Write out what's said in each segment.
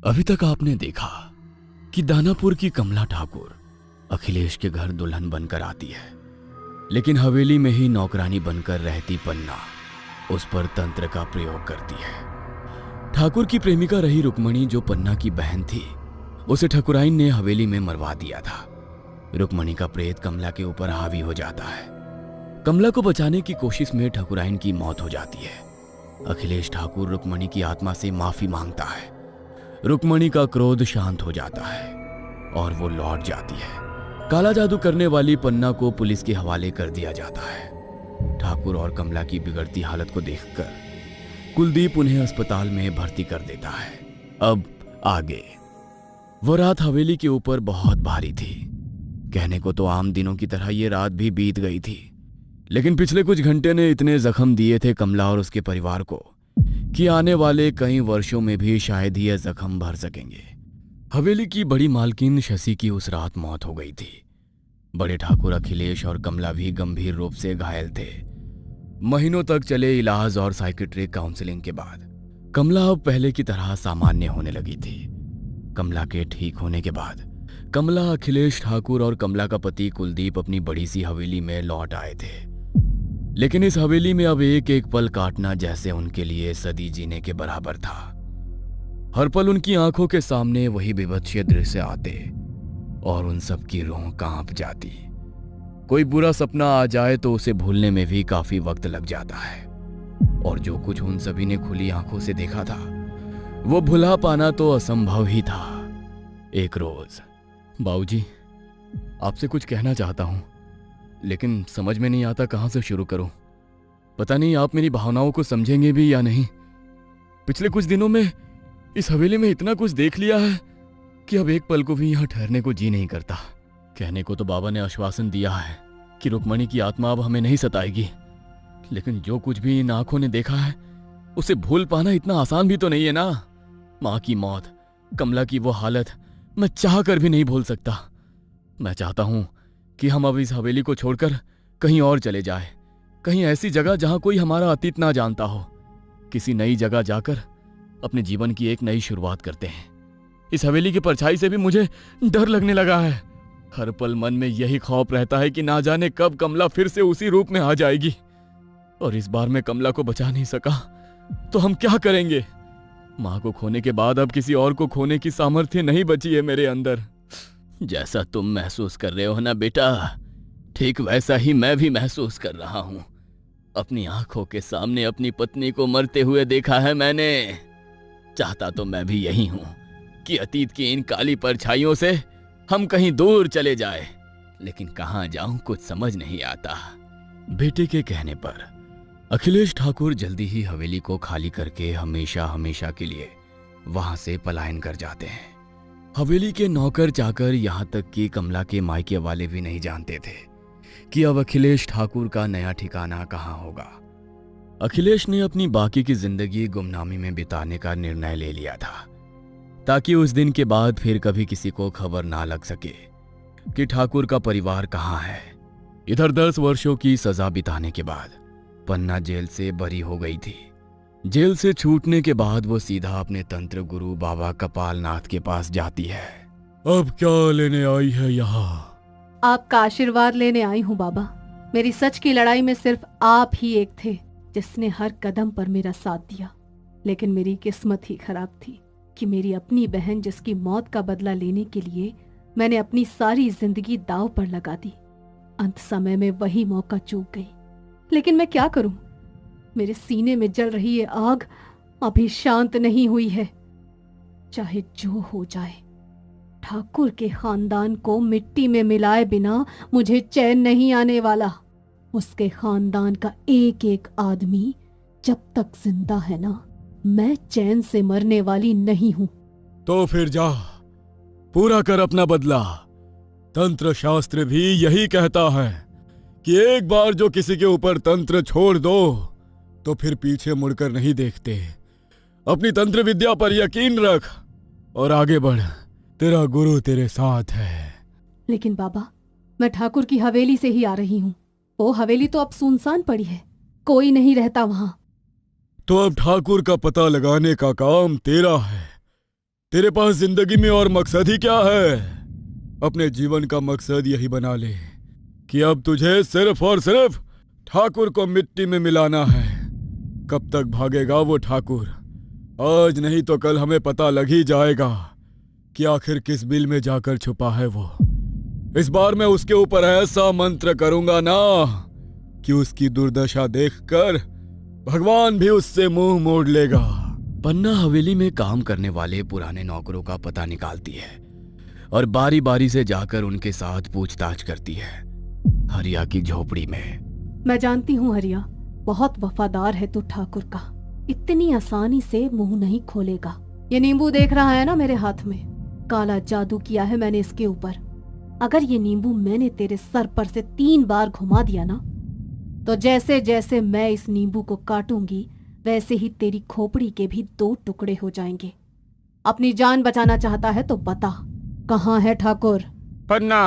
अभी तक आपने देखा कि दानापुर की कमला ठाकुर अखिलेश के घर दुल्हन बनकर आती है, लेकिन हवेली में ही नौकरानी बनकर रहती पन्ना उस पर तंत्र का प्रयोग करती है। ठाकुर की प्रेमिका रही रुक्मणी, जो पन्ना की बहन थी, उसे ठकुराइन ने हवेली में मरवा दिया था। रुक्मणी का प्रेत कमला के ऊपर हावी हो जाता है। कमला को बचाने की कोशिश में ठकुराइन की मौत हो जाती है। अखिलेश ठाकुर रुक्मणी की आत्मा से माफी मांगता है। रुक्मणी का क्रोध शांत हो जाता है और वो लौट जाती है। काला जादू करने वाली पन्ना को पुलिस के हवाले कर दिया जाता है। ठाकुर और कमला की बिगड़ती हालत को देखकर कुलदीप उन्हें अस्पताल में भर्ती कर देता है। अब आगे। वो रात हवेली के ऊपर बहुत भारी थी। कहने को तो आम दिनों की तरह ये रात भी बीत गई थी, लेकिन पिछले कुछ घंटे ने इतने जख्म दिए थे कमला और उसके परिवार को कि आने वाले कई वर्षों में भी शायद ही ये जख्म भर सकेंगे। हवेली की बड़ी मालकिन शशि की उस रात मौत हो गई थी। बड़े ठाकुर अखिलेश और कमला भी गंभीर रूप से घायल थे। महीनों तक चले इलाज और साइकेट्रिक काउंसलिंग के बाद कमला अब पहले की तरह सामान्य होने लगी थी। कमला के ठीक होने के बाद कमला, अखिलेश ठाकुर और कमला का पति कुलदीप अपनी बड़ी सी हवेली में लौट आए थे। लेकिन इस हवेली में अब एक एक पल काटना जैसे उनके लिए सदी जीने के बराबर था। हर पल उनकी आंखों के सामने वही विभत्स दृश्य आते और उन सब की रूह कांप जाती। कोई बुरा सपना आ जाए तो उसे भूलने में भी काफी वक्त लग जाता है, और जो कुछ उन सभी ने खुली आंखों से देखा था वो भुला पाना तो असंभव ही था। एक रोज, बाबूजी, आपसे कुछ कहना चाहता हूं, लेकिन समझ में नहीं आता कहां से शुरू करूं। पता नहीं आप मेरी भावनाओं को समझेंगे भी या नहीं। पिछले कुछ दिनों में इस हवेली में इतना कुछ देख लिया है कि अब एक पल को भी यहां ठहरने को जी नहीं करता। कहने को तो बाबा ने आश्वासन दिया है कि रुक्मणी की आत्मा अब हमें नहीं सताएगी, लेकिन जो कुछ भी इन आंखों ने देखा है उसे भूल पाना इतना आसान भी तो नहीं है ना। मां की मौत, कमला की वो हालत मैं चाह कर भी नहीं भूल सकता। मैं चाहता हूं कि हम अब इस हवेली को छोड़कर कहीं और चले जाएं, कहीं ऐसी जगह जहां कोई हमारा अतीत ना जानता हो। किसी नई जगह जाकर अपने जीवन की एक नई शुरुआत करते हैं। इस हवेली की परछाई से भी मुझे डर लगने लगा है। हर पल मन में यही खौफ रहता है कि ना जाने कब कमला फिर से उसी रूप में आ जाएगी, और इस बार मैं कमला को बचा नहीं सका तो हम क्या करेंगे। मां को खोने के बाद अब किसी और को खोने की सामर्थ्य नहीं बची है मेरे अंदर। जैसा तुम महसूस कर रहे हो ना बेटा, ठीक वैसा ही मैं भी महसूस कर रहा हूं। अपनी आंखों के सामने अपनी पत्नी को मरते हुए देखा है मैंने। चाहता तो मैं भी यही हूं कि अतीत की इन काली परछाइयों से हम कहीं दूर चले जाए, लेकिन कहां जाऊं कुछ समझ नहीं आता। बेटे के कहने पर अखिलेश ठाकुर जल्दी ही हवेली को खाली करके हमेशा हमेशा के लिए वहां से पलायन कर जाते हैं। हवेली के नौकर चाकर, यहां तक कि कमला के मायके वाले भी नहीं जानते थे कि अब अखिलेश ठाकुर का नया ठिकाना कहां होगा। अखिलेश ने अपनी बाकी की जिंदगी गुमनामी में बिताने का निर्णय ले लिया था, ताकि उस दिन के बाद फिर कभी किसी को खबर ना लग सके कि ठाकुर का परिवार कहां है। इधर 10 वर्षों की सजा बिताने के बाद पन्ना जेल से बरी हो गई थी। जेल से छूटने के बाद वो सीधा अपने तंत्र गुरु बाबा कपालनाथ के पास जाती है। अब क्या लेने आई है यहाँ? आपका आशीर्वाद लेने आई हूँ बाबा। मेरी सच की लड़ाई में सिर्फ आप ही एक थे जिसने हर कदम पर मेरा साथ दिया, लेकिन मेरी किस्मत ही खराब थी कि मेरी अपनी बहन, जिसकी मौत का बदला लेने के लिए मैंने अपनी सारी जिंदगी दांव पर लगा दी, अंत समय में वही मौका चूक गई। लेकिन मैं क्या करूं? मेरे सीने में जल रही ये आग अभी शांत नहीं हुई है। चाहे जो हो जाए, ठाकुर के खानदान को मिट्टी में मिलाए बिना मुझे चैन नहीं आने वाला। उसके खानदान का एक एक आदमी जब तक जिंदा है ना, मैं चैन से मरने वाली नहीं हूं। तो फिर जा, पूरा कर अपना बदला। तंत्र शास्त्र भी यही कहता है कि एक बार जो किसी के ऊपर तंत्र छोड़ दो तो फिर पीछे मुड़कर नहीं देखते। अपनी तंत्र विद्या पर यकीन रख और आगे बढ़, तेरा गुरु तेरे साथ है। लेकिन बाबा, मैं ठाकुर की हवेली से ही आ रही हूँ। वो हवेली तो अब सुनसान पड़ी है, कोई नहीं रहता वहां। तो अब ठाकुर का पता लगाने का काम तेरा है। तेरे पास जिंदगी में और मकसद ही क्या है? अपने जीवन का मकसद यही बना ले कि अब तुझे सिर्फ और सिर्फ ठाकुर को मिट्टी में मिलाना है। कब तक भागेगा वो ठाकुर? आज नहीं तो कल हमें पता लग ही जाएगा कि आखिर किस बिल में जाकर छुपा है वो। इस बार मैं उसके ऊपर ऐसा मंत्र करूंगा ना कि उसकी दुर्दशा देखकर भगवान भी उससे मुंह मोड़ लेगा। पन्ना हवेली में काम करने वाले पुराने नौकरों का पता निकालती है और बारी बारी से जाकर उनके साथ पूछताछ करती है। हरिया की झोपड़ी में। मैं जानती हूँ हरिया, बहुत वफादार है तू ठाकुर का। इतनी आसानी से मुंह नहीं खोलेगा। ये नींबू देख रहा है ना मेरे हाथ में, काला जादू किया है मैंने इसके ऊपर। अगर ये नींबू मैंने तेरे सर पर से 3 बार घुमा दिया ना, तो जैसे जैसे मैं इस नींबू को काटूंगी वैसे ही तेरी खोपड़ी के भी 2 टुकड़े हो जाएंगे। अपनी जान बचाना चाहता है तो बता, कहाँ है ठाकुर? पन्ना,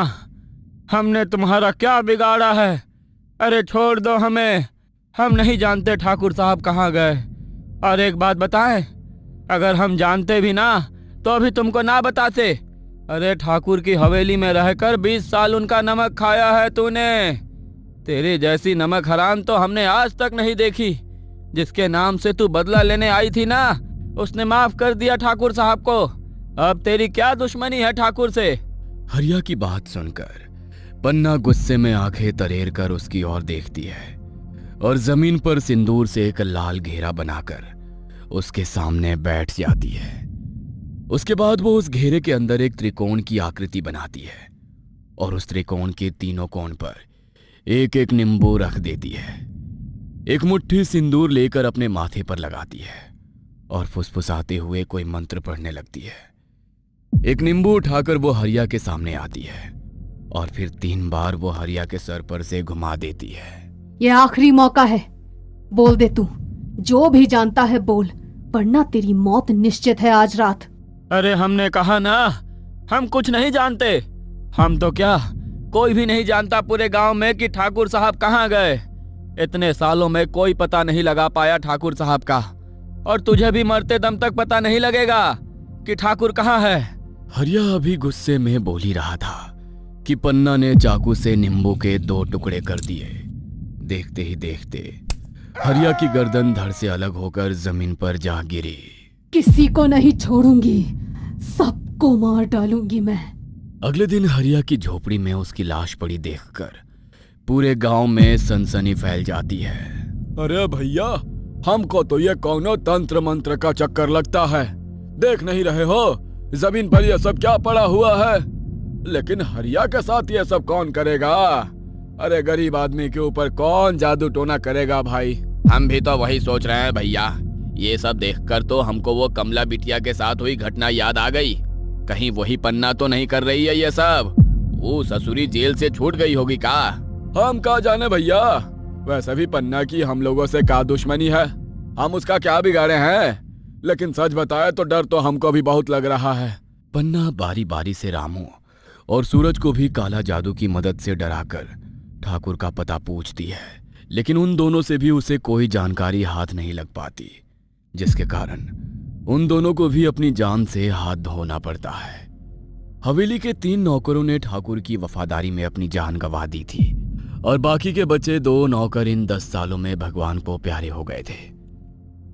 हमने तुम्हारा क्या बिगाड़ा है? अरे छोड़ दो हमें, हम नहीं जानते ठाकुर साहब कहाँ गए। और एक बात बताएं, अगर हम जानते भी ना तो अभी तुमको ना बताते। अरे ठाकुर की हवेली में रहकर 20 साल उनका नमक खाया है तूने। तेरी जैसी नमक हराम तो हमने आज तक नहीं देखी। जिसके नाम से तू बदला लेने आई थी ना, उसने माफ कर दिया ठाकुर साहब को। अब तेरी क्या दुश्मनी है ठाकुर से? हरिया की बात सुनकर पन्ना गुस्से में आंखें तरेर कर उसकी ओर देखती है और जमीन पर सिंदूर से एक लाल घेरा बनाकर उसके सामने बैठ जाती है। उसके बाद वो उस घेरे के अंदर एक त्रिकोण की आकृति बनाती है और उस त्रिकोण के तीनों कोण पर एक एक नींबू रख देती है। एक मुट्ठी सिंदूर लेकर अपने माथे पर लगाती है और फुसफुसाते हुए कोई मंत्र पढ़ने लगती है। एक नींबू उठाकर वो हरिया के सामने आती है और फिर 3 बार वो हरिया के सर पर से घुमा देती है। ये आखिरी मौका है, बोल दे तू, जो भी जानता है बोल, वरना तेरी मौत निश्चित है आज रात। अरे हमने कहा ना, हम कुछ नहीं जानते। हम तो क्या, कोई भी नहीं जानता पूरे गांव में कि ठाकुर साहब कहाँ गए। इतने सालों में कोई पता नहीं लगा पाया ठाकुर साहब का, और तुझे भी मरते दम तक पता नहीं लगेगा कि ठाकुर कहाँ है। हरिया अभी गुस्से में बोल ही रहा था कि पन्ना ने चाकू से नींबू के 2 टुकड़े कर दिए। देखते ही देखते हरिया की गर्दन धड़ से अलग होकर जमीन पर जा गिरी। किसी को नहीं छोड़ूंगी, सबको मार डालूंगी मैं। अगले दिन हरिया की झोपड़ी में उसकी लाश पड़ी देखकर पूरे गांव में सनसनी फैल जाती है। अरे भैया, हमको तो ये कौनो तंत्र मंत्र का चक्कर लगता है। देख नहीं रहे हो जमीन पर ये सब क्या पड़ा हुआ है? लेकिन हरिया के साथ ये सब कौन करेगा? अरे गरीब आदमी के ऊपर कौन जादू टोना करेगा भाई? हम भी तो वही सोच रहे हैं भैया। ये सब देखकर तो हमको वो कमला बिटिया के साथ हुई घटना याद आ गई। कहीं वही पन्ना तो नहीं कर रही है ये सब? वो ससुरी जेल से छूट गई होगी का? हम क्या जाने भैया, वैसे भी पन्ना की हम लोगों से क्या दुश्मनी है? हम उसका क्या बिगाड़े हैं? लेकिन सच बताए तो डर तो हमको भी बहुत लग रहा है। पन्ना बारी बारी से रामू और सूरज को भी काला जादू की मदद से डराकर ठाकुर का पता पूछती है, लेकिन उन दोनों से भी उसे कोई जानकारी हाथ नहीं लग पाती, जिसके कारण उन दोनों को भी अपनी जान से हाथ धोना पड़ता है। हवेली के 3 नौकरों ने ठाकुर की वफादारी में अपनी जान गंवा दी थी और बाकी के बचे 2 नौकर इन 10 सालों में भगवान को प्यारे हो गए थे।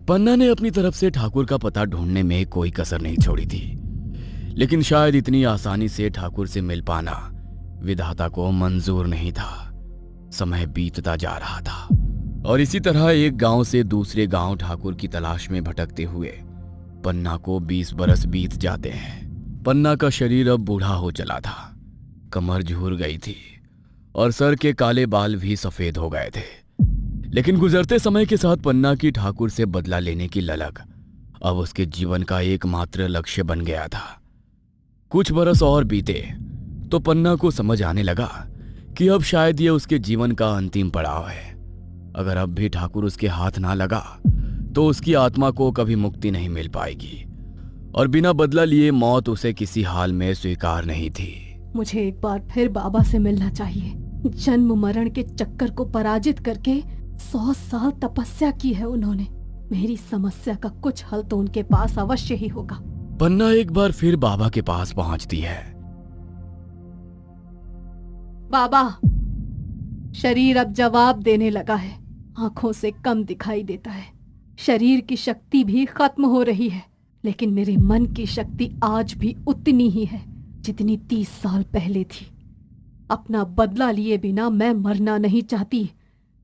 पन्ना ने अपनी तरफ से ठाकुर का पता ढूंढने में कोई कसर नहीं छोड़ी थी, लेकिन शायद इतनी आसानी से ठाकुर से मिल पाना विधाता को मंजूर नहीं था। समय बीतता जा रहा था और इसी तरह एक गांव से दूसरे गांव ठाकुर की तलाश में भटकते हुए पन्ना को 20 बरस बीत जाते हैं। पन्ना का शरीर अब बूढ़ा हो चला था, कमर झूर गई थी और सर के काले बाल भी सफेद हो गए थे। लेकिन गुजरते समय के साथ पन्ना की ठाकुर से बदला लेने की ललक अब उसके जीवन का एकमात्र लक्ष्य बन गया था। कुछ बरस और बीते तो पन्ना को समझ आने लगा कि अब शायद ये उसके जीवन का अंतिम पड़ाव है। अगर अब भी ठाकुर उसके हाथ ना लगा तो उसकी आत्मा को कभी मुक्ति नहीं मिल पाएगी और बिना बदला लिए मौत उसे किसी हाल में स्वीकार नहीं थी। मुझे एक बार फिर बाबा से मिलना चाहिए। जन्म मरण के चक्कर को पराजित करके 100 साल तपस्या की है उन्होंने। मेरी समस्या का कुछ हल तो उनके पास अवश्य ही होगा। पन्ना एक बार फिर बाबा के पास पहुंचती है। बाबा, शरीर अब जवाब देने लगा है, आंखों से कम दिखाई देता है, शरीर की शक्ति भी खत्म हो रही है, लेकिन मेरे मन की शक्ति आज भी उतनी ही है जितनी 30 साल पहले थी। अपना बदला लिए बिना मैं मरना नहीं चाहती।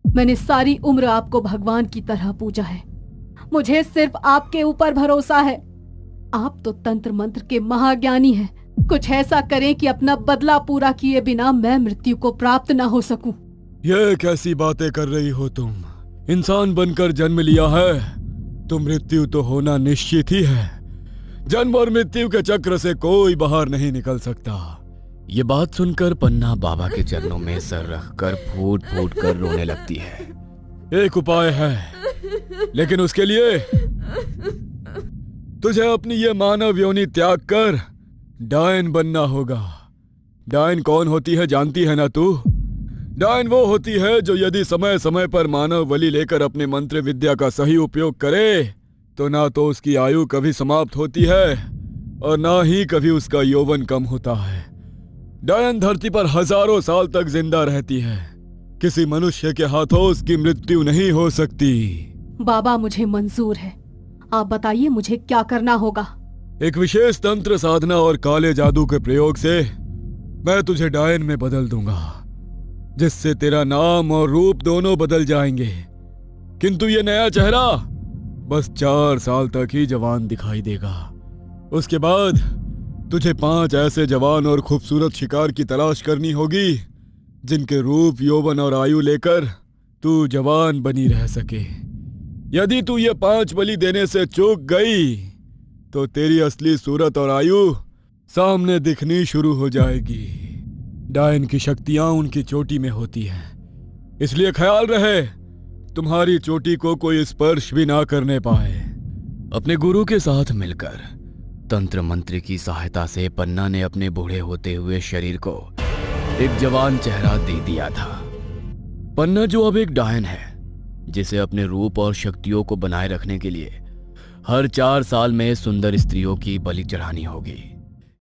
मैंने सारी उम्र आपको भगवान की तरह पूजा है, मुझे सिर्फ आपके ऊपर भरोसा है। आप तो तंत्र मंत्र के महाज्ञानी हैं, कुछ ऐसा करें कि अपना बदला पूरा किए बिना मैं मृत्यु को प्राप्त ना हो सकूं। ये कैसी बातें कर रही हो तुम? इंसान बनकर जन्म लिया है तो मृत्यु तो होना निश्चित ही है। जन्म और मृत्यु के चक्र से कोई बाहर नहीं निकल सकता। ये बात सुनकर पन्ना बाबा के चरणों में सर रखकर फूट फूट कर रोने लगती है। एक उपाय है, लेकिन उसके लिए तुझे अपनी ये मानव योनि त्याग कर डायन बनना होगा। डायन कौन होती है जानती है ना तू? डायन वो होती है जो यदि समय समय पर मानव बलि लेकर अपने मंत्र विद्या का सही उपयोग करे तो ना तो उसकी आयु कभी समाप्त होती है और ना ही कभी उसका यौवन कम होता है। डायन धरती पर हजारों साल तक जिंदा रहती है, किसी मनुष्य के हाथों उसकी मृत्यु नहीं हो सकती। बाबा, मुझे मंजूर है, आप बताइए मुझे क्या करना होगा। एक विशेष तंत्र साधना और काले जादू के प्रयोग से मैं तुझे डायन में बदल दूंगा, जिससे तेरा नाम और रूप दोनों बदल जाएंगे, किंतु ये नया चेहरा बस 4 साल तक ही जवान दिखाई देगा। उसके बाद तुझे 5 ऐसे जवान और खूबसूरत शिकार की तलाश करनी होगी जिनके रूप, यौवन और आयु लेकर तू जवान बनी रह सके। यदि तू ये 5 बलि देने से चूक गई तो तेरी असली सूरत और आयु सामने दिखनी शुरू हो जाएगी। डायन की शक्तियां उनकी चोटी में होती हैं, इसलिए ख्याल रहे तुम्हारी चोटी को कोई स्पर्श भी ना करने पाए। अपने गुरु के साथ मिलकर तंत्र मंत्र की सहायता से पन्ना ने अपने बूढ़े होते हुए शरीर को एक जवान चेहरा दे दिया था। पन्ना जो अब एक डायन है, जिसे अपने रूप और शक्तियों को बनाए रखने के लिए हर 4 साल में सुंदर स्त्रियों की बलि चढ़ानी होगी।